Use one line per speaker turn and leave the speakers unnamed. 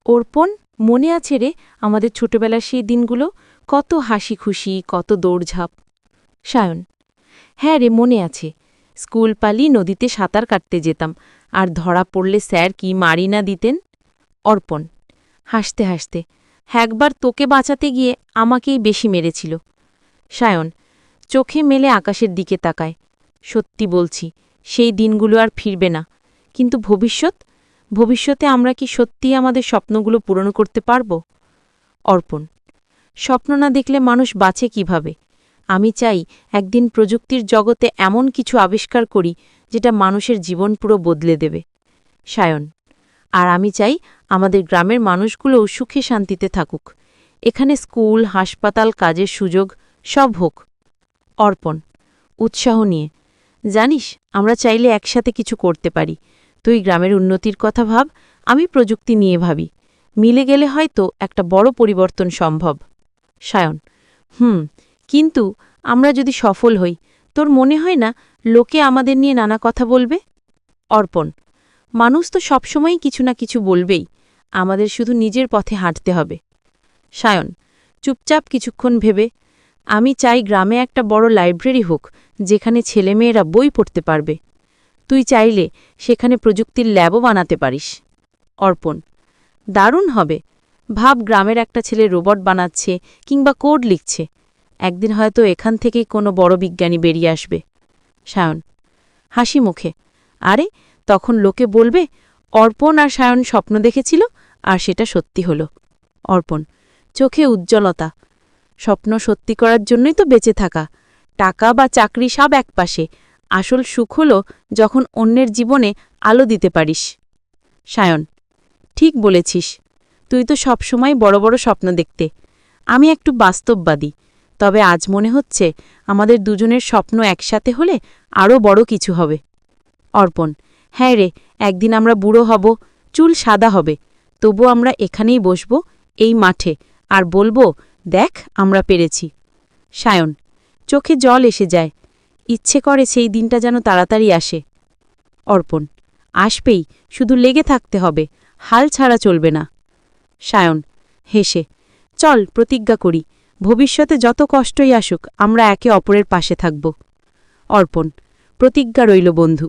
অর্পণ, মনে আছে রে আমাদের ছোটবেলার সেই দিনগুলো? কত হাসি খুশি, কত দৌড়ঝাঁপ। সায়ন: হ্যাঁ রে, মনে আছে। স্কুল পালি নদীতে সাঁতার কাটতে যেতাম, আর ধরা পড়লে স্যার কি মারি না দিতেন। অর্পণ হাসতে হাসতে: একবার তোকে বাঁচাতে গিয়ে আমাকেই বেশি মেরেছিল। সায়ন চোখে মেলে আকাশের দিকে তাকায়: সত্যি বলছি, সেই দিনগুলো আর ফিরবে না। কিন্তু ভবিষ্যতে আমরা কি সত্যিই আমাদের স্বপ্নগুলো পূরণ করতে পারব? অর্পণ: স্বপ্ন না দেখলে মানুষ বাঁচে কিভাবে? আমি চাই একদিন প্রযুক্তির জগতে এমন কিছু আবিষ্কার করি যেটা মানুষের জীবন পুরো বদলে দেবে। সায়ন: আর আমি চাই আমাদের গ্রামের মানুষগুলোও সুখে শান্তিতে থাকুক। এখানে স্কুল, হাসপাতাল, কাজের সুযোগ সব হোক। অর্পণ উৎসাহ নিয়ে: জানিস, আমরা চাইলে একসাথে কিছু করতে পারি। তুই গ্রামের উন্নতির কথা ভাব, আমি প্রযুক্তি নিয়ে ভাবি। মিলে গেলে হয়তো একটা বড় পরিবর্তন সম্ভব। সায়ন: কিন্তু আমরা যদি সফল হই, তোর মনে হয় না লোকে আমাদের নিয়ে নানা কথা বলবে? অর্পণ: মানুষ তো সবসময়ই কিছু না কিছু বলবেই, আমাদের শুধু নিজের পথে হাঁটতে হবে। সায়ন চুপচাপ কিছুক্ষণ ভেবে: আমি চাই গ্রামে একটা বড় লাইব্রেরি হোক, যেখানে ছেলেমেয়েরা বই পড়তে পারবে। তুই চাইলে সেখানে প্রযুক্তির ল্যাবও বানাতে পারিস। অর্পণ: দারুণ হবে। ভাব, গ্রামের একটা ছেলে রোবট বানাচ্ছে কিংবা কোড লিখছে। একদিন হয়তো এখান থেকেই কোনো বড় বিজ্ঞানী বেরিয়ে আসবে। সায়ন হাসি মুখে: আরে, তখন লোকে বলবে অর্পণ আর সায়ন স্বপ্ন দেখেছিল, আর সেটা সত্যি হলো। অর্পণ চোখে উজ্জ্বলতা: স্বপ্ন সত্যি করার জন্যই তো বেঁচে থাকা। টাকা বা চাকরি সব একপাশে, আসল সুখ হলো যখন অন্যের জীবনে আলো দিতে পারিস। সায়ন ঠিক বলেছিস। তুই তো সবসময় বড় বড় স্বপ্ন দেখতে, আমি একটু বাস্তববাদী। তবে আজ মনে হচ্ছে আমাদের দুজনের স্বপ্ন একসাথে হলে আরও বড় কিছু হবে। অর্পণ: হ্যাঁ রে, একদিন আমরা বুড়ো হব, চুল সাদা হবে, তবু আমরা এখানেই বসব, এই মাঠে, আর বলবো, দেখ আমরা পেরেছি। সায়ন চোখে জল এসে যায়, ইচ্ছে করে সেই দিনটা যেন তাড়াতাড়ি আসে। অর্পণ: আসবেই, শুধু লেগে থাকতে হবে, হাল ছাড়া চলবে না। সায়ন হেসে: চল প্রতিজ্ঞা করি, ভবিষ্যতে যত কষ্টই আসুক আমরা একে অপরের পাশে থাকব। অর্পণ: প্রতিজ্ঞা রইল বন্ধু।